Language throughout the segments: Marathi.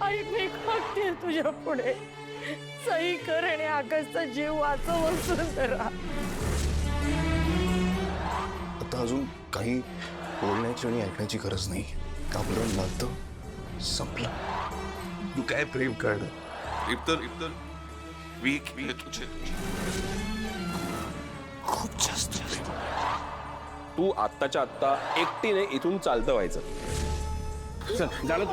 आई मी मागते तुझ्या पुढे सही कर आणि आकाशचा जीव वाचव वसुंधरा. आता अजून काही बोलण्याची आणि ऐकण्याची गरज नाही. आपलं नातं संपलं. तू काय प्रेम करणार? इतर वीक तुझे खूप जास्त. तू आत्ताच्या आत्ता एकटीने इथून चालतं व्हायचं. चल झालं.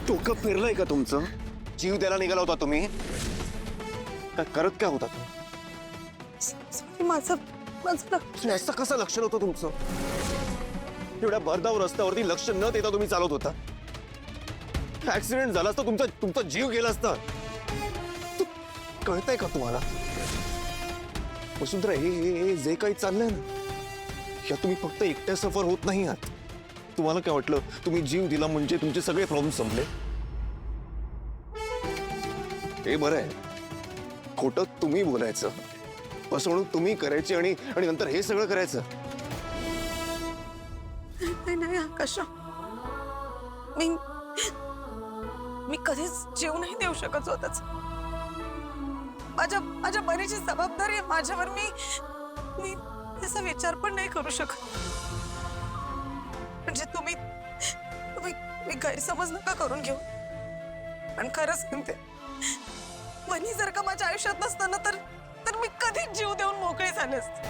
डोकं फिरलंय का तुमचं? जीव द्यायला निघाला होता तुम्ही? काय करत काय होता तुम्ही? माझं असं कसं लक्ष नव्हतं तुमचं? एवढ्या भरधाव रस्त्यावरती लक्ष न देता तुम्ही चालत होता. ऍक्सिडेंट झाला असता तुमचा जीव गेला असता. कळतंय का तुम्हाला? वसुंधरा, हे जे काही चाललंय ना, या तुम्ही फक्त एकट्या सफर होत नाही आहात. तुम्हाला काय वाटलं तुम्ही जीव दिला म्हणजे तुमचे सगळे प्रॉब्लेम संपले? हे बरं आहे. खोटं तुम्ही बोलायचं, फसवणूक तुम्ही करायची आणि नंतर हे सगळं करायचं. नाही आकाश, मी कधीच जीव नाही देऊ शकत स्वतःच. माझ्या बहिणीची जबाबदारी आहे माझ्यावर. मी त्याचा विचार पण नाही करू शकत. म्हणजे तुम्ही गैरसमज नका करून घेऊ, पण खरंच सांगते, बनी जर का माझ्या आयुष्यात नसताना तर मी कधीच जीव देऊन मोकळे झाले असते.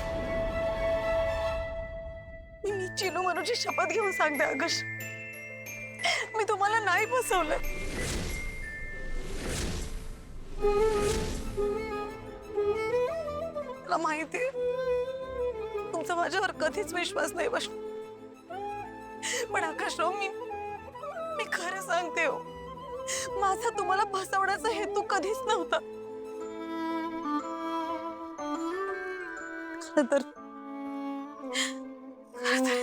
मी चिनू मनूची शपथ घेऊन सांगते आकाश, मी तुम्हाला नाही फसवलं. मला माहिती तुमचा माझ्यावर कधीच विश्वास नाही बसला, पण आकाशराव, मी खरं सांगते हो, माझा तुम्हाला फसवण्याचा हेतू कधीच नव्हता. खरं तर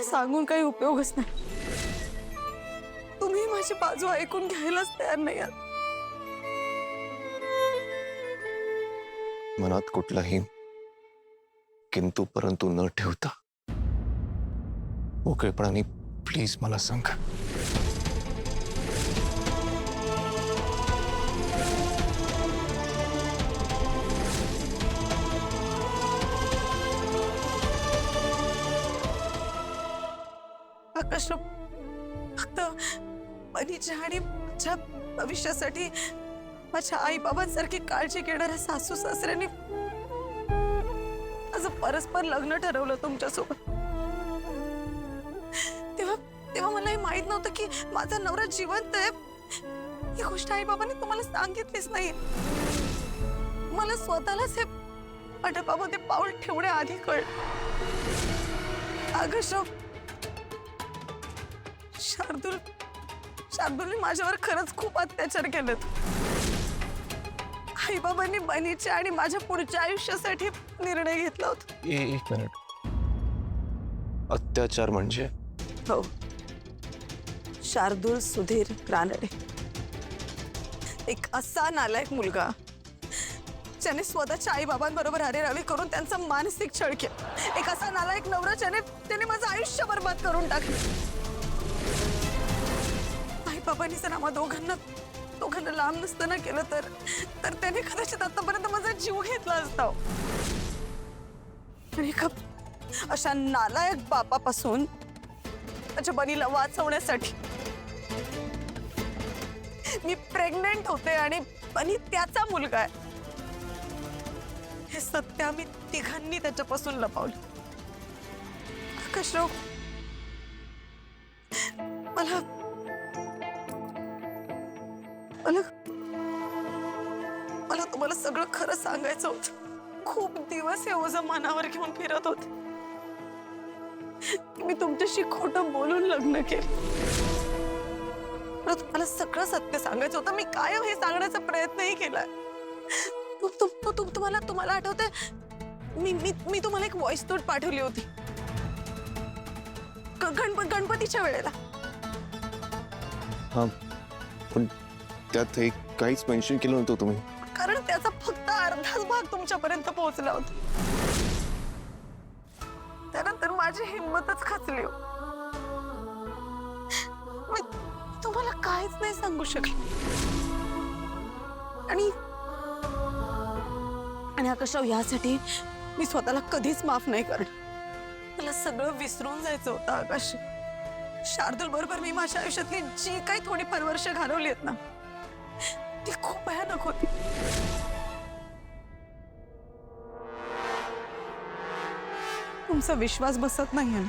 सांगून काही उपयोगच नाही. तुम्ही माझी बाजू ऐकून घ्यायलाच तयार नाही आहात. मनात कुठलाही किंतु परंतु न ठेवता मोकळेपणाने प्लीज मला सांगा. आकाश, फक्त बनीच्या आणि माझ्या भविष्यासाठी माझ्या आई बाबांसारखी काळजी घेणाऱ्या सासू सासऱ्यांनी माझं परस्पर लग्न ठरवलं तुमच्यासोबत. तेव्हा मला हे माहित नव्हतं की माझा नवरा जिवंत आहे. ही गोष्ट आई बाबांनी तुम्हाला सांगितलीच नाही. मला स्वतःलाच हे मंडपामध्ये पाऊल ठेवण्याआधी कळलं. आकाश, शार्दूलने माझ्यावर खरंच खूप अत्याचार केलेत. आई बाबांनी बहिणीच्या आणि माझ्या पुढच्या आयुष्यासाठी निर्णय घेतला होता. एक मिनिट. अत्याचार म्हणजे? हो, शार्दूल सुधीर रानडे एक असा नालायक मुलगा ज्याने स्वतःच्या आई बाबांबरोबर अरेरावी करून त्यांचा मानसिक छळ केला. एक असा नालायक नवरा त्याने माझं आयुष्य बर्बाद करून टाकलं. आई बाबांनी जर आम्हा दोघांना लांब नसताना केलं तर त्याने कदाचित आतापर्यंत माझा जीव घेतला असता. आणि अशा नालायक बापापासून माझ्या बनीला वाचवण्यासाठी मी प्रेग्नेंट होते आणि बनी त्याचा मुलगा आहे हे सत्य आम्ही तिघांनी त्याच्यापासून लपवलं. आकाशराव, मला तुम्हाला सगळं खरं सांगायचं होतं. खूप दिवस हे ओझं मनावर घेऊन फिरत होते. मी तुमच्याशी खोटं बोलून लग्न केलं. तुम्हाला सगळं सत्य सांगायचं होतं. मी काय हे सांगण्याचा प्रयत्नही केलाय, तुम्हाला आठवतंय मी तुम्हाला एक व्हॉइस नोट पाठवली होती गणपतीच्या वेळेला. हा, पण त्यात एक काहीच मेन्शन केलं नव्हतं तुम्ही. कारण त्याचा फक्त अर्धाच भाग तुमच्यापर्यंत पोहोचला होता. त्यानंतर माझी हिंमतच खचली हो. मी तुम्हाला काहीच नाही सांगू शकले. आणि आकाशराव, यासाठी मी स्वतःला कधीच माफ नाही करणार. मला सगळं विसरून जायचं होतं आकाश. शार्दूल बरोबर मी माझ्या आयुष्यातली जी काही थोडीफार वर्ष घालवली आहेत ना, ती खूप भयानक होती. तुमचा विश्वास बसत नाहीये ना?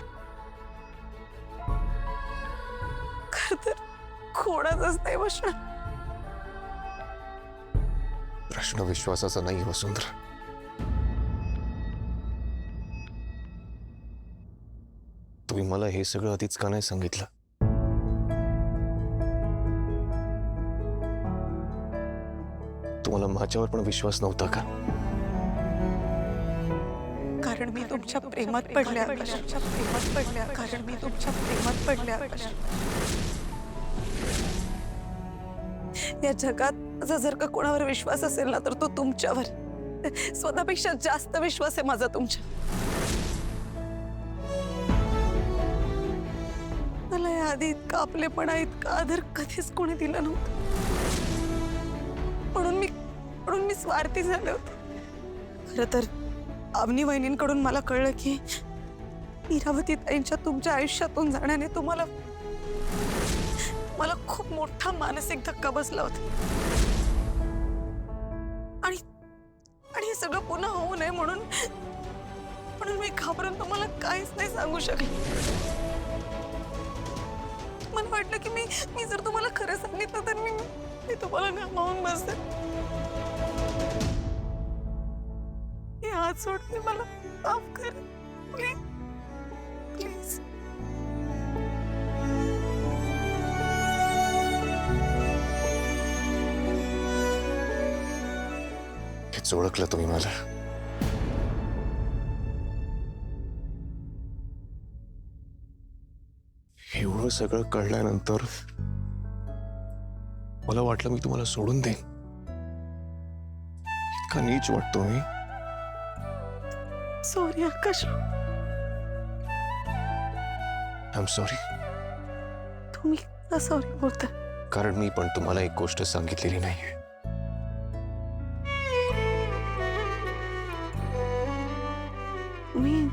खरं तर कोणाचाच नाही बसणार. प्रश्न विश्वासाचा नाही वसुंधरा. तुम्ही मला हे सगळं आधीच का नाही सांगितलं? तुम्हाला माझ्यावर पण विश्वास नव्हता का? कारण मी तुमच्या प्रेमात पडले आकाश. कारण मी तुमच्या प्रेमात पडले आकाश. या जगात माझा जर का कोणावर विश्वास असेल ना, तर तो तुमच्यावर. स्वतःपेक्षा जास्त विश्वास आहे माझा तुमच्या. मला याआधी इतका आपलेपणा, इतका आदर कधीच कोणी दिला नव्हता. म्हणून मी स्वार्थी झाले होते. खरं तर अवनी वहिनींकडून मला कळलं की इरावती ताईंच्या तुमच्या आयुष्यातून जाण्याने तुम्हाला खूप मोठा मानसिक धक्का बसला होता. आणि हे सगळं पुन्हा होऊ नये म्हणून मी घाबरून तुम्हाला काहीच नाही सांगू शकले. मला वाटलं की मी जर तुम्हाला खरं सांगितलं तर मी तुम्हाला गमावून बसेल. हे हात सोडते, मला माफ कर प्लीज. हेच ओळखलं तुम्ही मला. एवढं सगळं कळल्यानंतर मला वाटलं मी तुम्हाला सोडून देईन. इतका नीच वाटतो मी. Sorry Akash. I am sorry. तुम्ही का सॉरी बोलता? कारण मी पण तुम्हाला एक गोष्ट सांगितलेली नाहीये. मी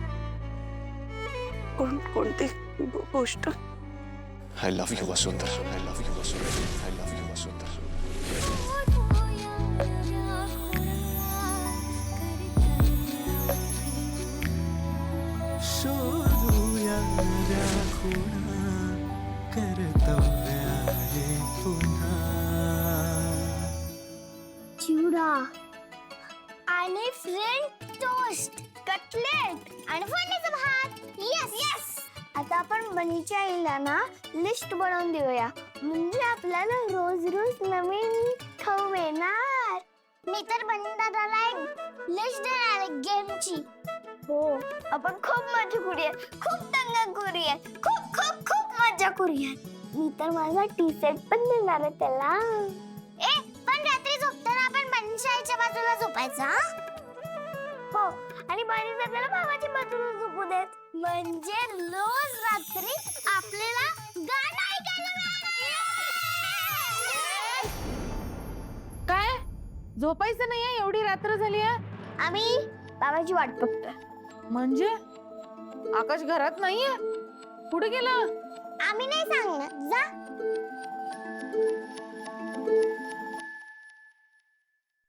कोणती गोष्ट? I love you, Vasundhara. I love you, Vasundhara. I love you, Vasundhara. शोधूया खुणा कर्तव्य आहे पुन्हा. चिवडा आणि फ्रेंच टोस्ट, कटलेट आणि फोडणीचा भात. Yes yes. आता आपण बनीच्या आईला ना लिस्ट बनवून देऊया, म्हणजे आपल्याला रोज रोज नवीन खाऊ मिळणार. मी तर बनी दादाला एक लिस्ट देणार आहे गेमची. हो, आपण खूप मजा करूया, खूप दंगा करूया, खूप खूप खूप मजा करूया. मी तर माझा टी सेट पण देणार आहे त्याला. पण रात्री झोपताना आपण बनीच्या आईच्या बाजूला झोपायचा. हो, आणि बनी दादाला बाबाच्या बाजूला झोपू देत, म्हणजे रोज रात्री आपल्याला गाणं ऐकायला मिळणार. काय झोपायचं नाहीये? एवढी रात्र झाली आहे. आम्ही बाबाची वाट बघतोय. म्हणजे आकाश घरात नाहीये? कुठे गेला? आम्ही नाही सांगणार, जा.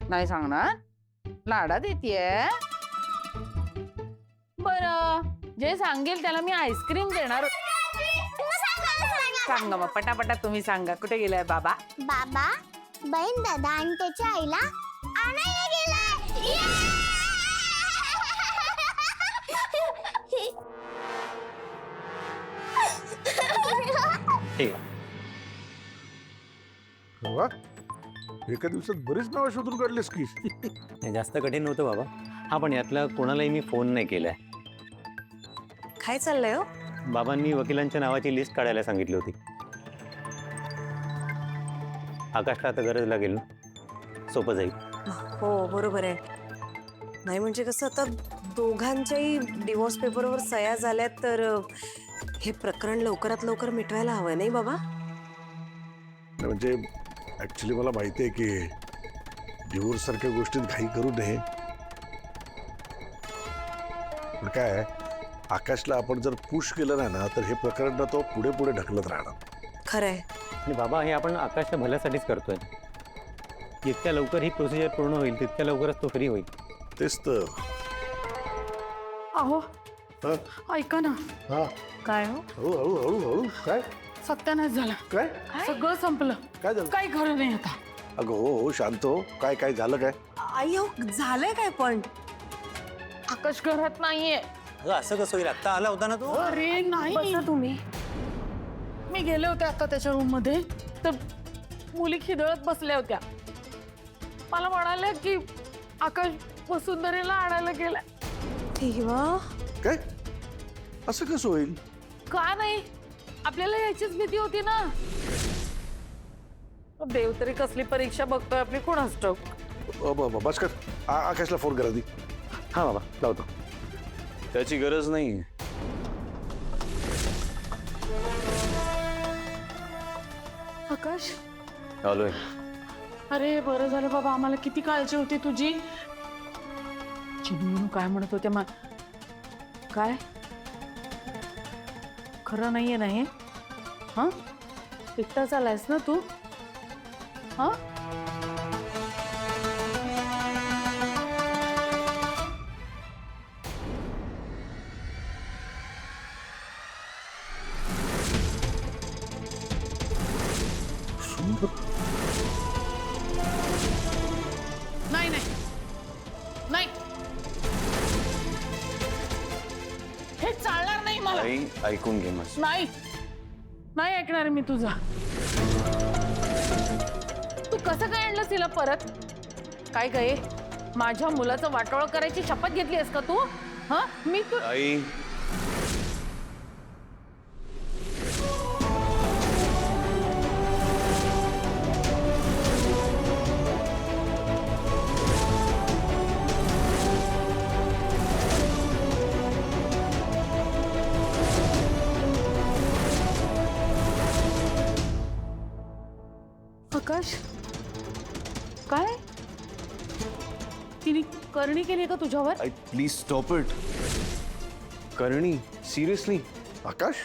नाही सांगणार? लाडात येतेय. बरं, जे सांगेल त्याला मी आईस्क्रीम देणार. सांगा मग पटापटा, तुम्ही सांगा. कुठे गेलाय बाबा? बाबा बहीण दादा आणि त्याच्या आईला आणायला गेलाय. एका दिवसात बरीच नावं शोधून काढलीस की. नाही, जास्त कठीण नव्हतं बाबा. हा, पण यातला कोणालाही मी फोन नाही केलाय. काय चाललंय हो? बाबांनी वकिलांच्या नावाची लिस्ट काढायला सांगितली होती. आकाशला आता गरज लागेल ना, सोपं जाईल. हो बरोबर आहे. नाही म्हणजे कसं आता दोघांच्याही डिवोर्स पेपरवर सह्या झाल्यात तर हे प्रकरण लवकरात लवकर मिटवायला हवं नाही बाबा? म्हणजे ऍक्च्युली मला माहिती आहे की डिवोर्स सारख्या गोष्टीत घाई करू नये. पण काय आहे, आकाशला आपण जर पुश केलं नाही ना तर हे प्रकरण ना तो पुढे पुढे ढकलत राहणार. खरंय. आणि बाबा, हे आपण आकाशच्या भल्यासाठीच करतोय. जितक्या लवकर ही प्रोसिजर पूर्ण होईल तितक्या लवकरच तो फ्री होईल. तेच तर. अहो हा? ऐका ना. हा, काय हो, हळू हळू हळू हळू. काय सत्यानाश झाला. काय सगळं संपलं. काय झालं? काही खरं नाही आता. अगं हो हो, शांत हो. काय काय झालं काय? आई हो झालंय काय पण? आकाश घरात नाहीये. अगं, असं कसं होईल? आत्ता आला होता ना तो. अरे नाही. बसा तुम्ही. मी गेले होते आता त्याच्या रूम मध्ये तर मुली खिदळत बसल्या होत्या. मला म्हणाल्या की आकाश वसुंधरेला आणायला गेलाय. तेव्हा काय असं कसं होईल? का नाही, आपल्याला याचीच भीती होती ना. देव तरी कसली परीक्षा बघतोय आपली, कोणास ठाऊक. बस कर. आकाशला फोन करा दी. हा बाबा, लावतो. त्याची गरज नाही. आकाश, आलोय. अरे बरं झालं बाबा, आम्हाला किती काळजी होती तुझी. चिमू काय म्हणत होते काय खरं नाहीये ना हे? हा, एकटा चालायस ना तू? हा, नाही नाही नाही, हे चालणार नाही मला. आई, ऐकून घे माझं. नाही नाही ऐकणार मी तुझा. तू कसं काय आणलंस तिला परत? काय काय माझ्या मुलाचं वाटोळ करायची शपथ घेतली आहेस का तू? हा, मी तू आई, आकाश, काय तिने करणी केली का तुझ्यावर? आई प्लीज स्टॉप इट. करणी? सिरियसली? आकाश,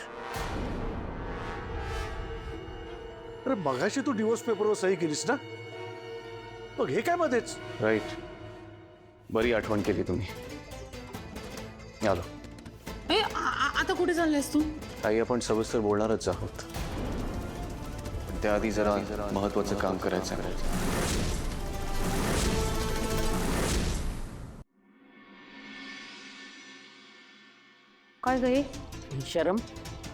अरे मगाशी तू डिवोर्स पेपरवर सही केलीस ना, मग हे काय मध्येच? राईट. बरी आठवण केली तुम्ही. आलो. ए, आता कुठे चाललायस तू? ताई, आपण सविस्तर बोलणारच आहोत, पण त्याआधी जरा महत्वाचं काम करायचं आहे. काय गं हे? शरम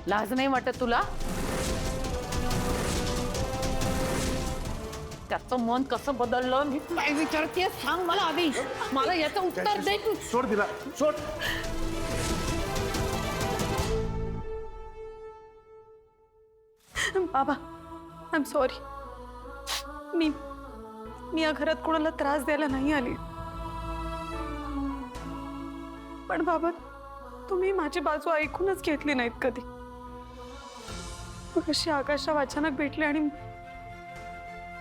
लाज नाही वाटत तुला? त्याचं मन कसं बदललं मी काय विचारते सांग मला आधी. मला याचं उत्तर दे तू. सोड दिला, सोड. बाबा, आय एम सॉरी. मी या घरात कोणाला त्रास द्यायला नाही आली. पण बाबा, तुम्ही माझी बाजू ऐकूनच घेतली नाहीत कधी. मग अशी आकाशला अचानक भेटले आणि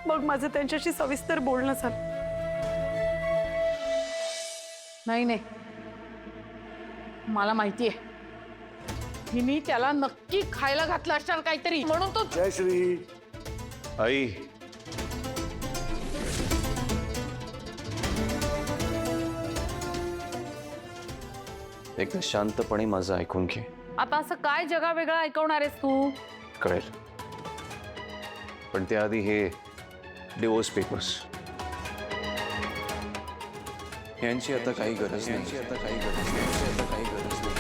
मग माझं त्यांच्याशी सविस्तर बोलणं झालं. नाही नाही, मला माहितीये हिने त्याला नक्की खायला घातलं असणार काहीतरी, म्हणून तो. जय श्री. आई, एकदा शांतपणे माझं ऐकून घे. आता असं काय जगा वेगळं ऐकवणार आहेस तू? कळेल, पण त्याआधी हे डिवोर्स पेपर्स यांची आता काही गरज नाही. आता काही गरज नाही. आता काही गरज नाही.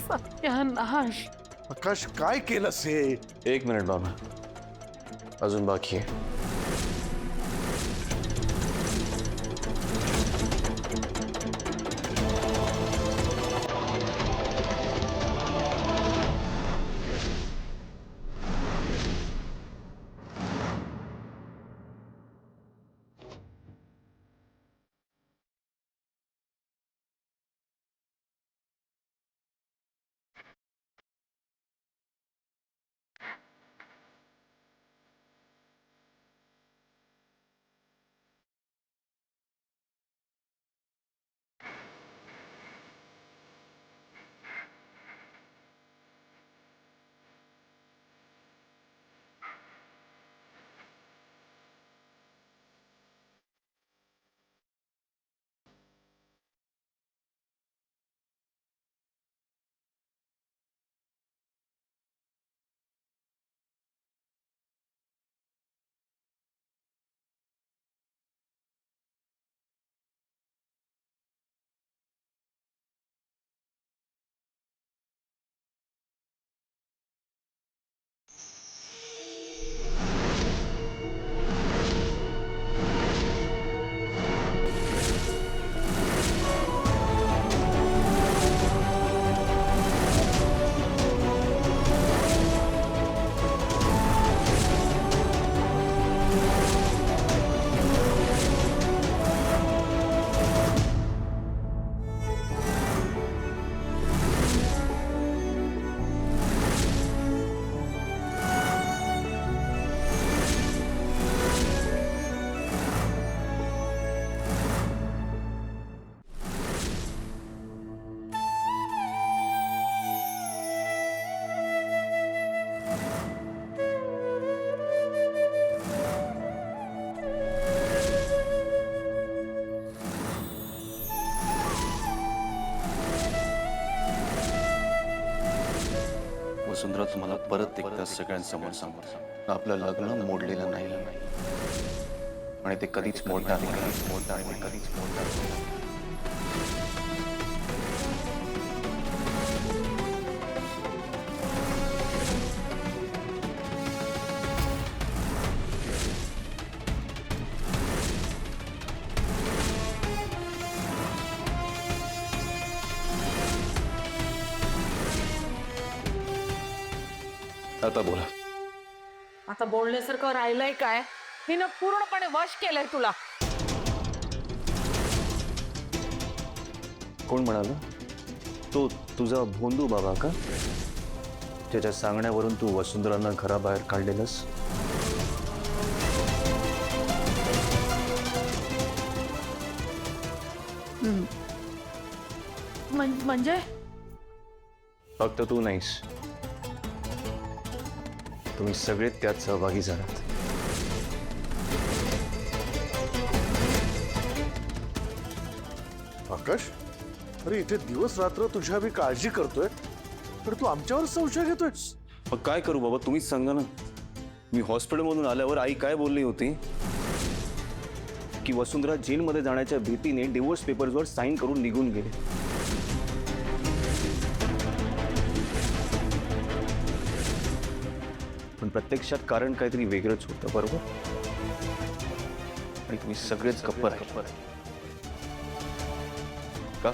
सत्यानाश. आकाश काय केलंस हे? 1 मिनिट बाबा, अजून बाकी आहे. वसुंधरा, तुम्हाला परत एकदा सगळ्यांसमोर सांगतो, आपलं लग्न मोडलेलं नाही आणि ते कधीच मोडणार नाही. आता बोला. आता बोलण्यासारखं राहिलंय काय? हिनं पूर्णपणे वश केलंय तुला. कोण म्हणाल? तो तुझा भोंदू बाबा का, त्याच्या सांगण्यावरून तू वसुंधरांना घराबाहेर काढलेलंस? म्हणजे फक्त तू नाहीस, तुम्ही सगळे त्यात सहभागी झालात. आकाश, अरे इथे दिवस रात्र तुझ्या मी काळजी करतोय, तर तू आमच्यावर संशय घेतोयस. मग काय करू बाबा, तुम्हीच सांगा ना. मी हॉस्पिटलमधून आल्यावर आई काय बोलली होती की वसुंधरा जेलमध्ये जाण्याच्या भीतीने डिवोर्स पेपर्सवर साईन करून निघून गेले. पण प्रत्यक्षात कारण काहीतरी वेगळंच होतं, बरोबर? आणि तुम्ही सगळेच गप्प राहिले. का?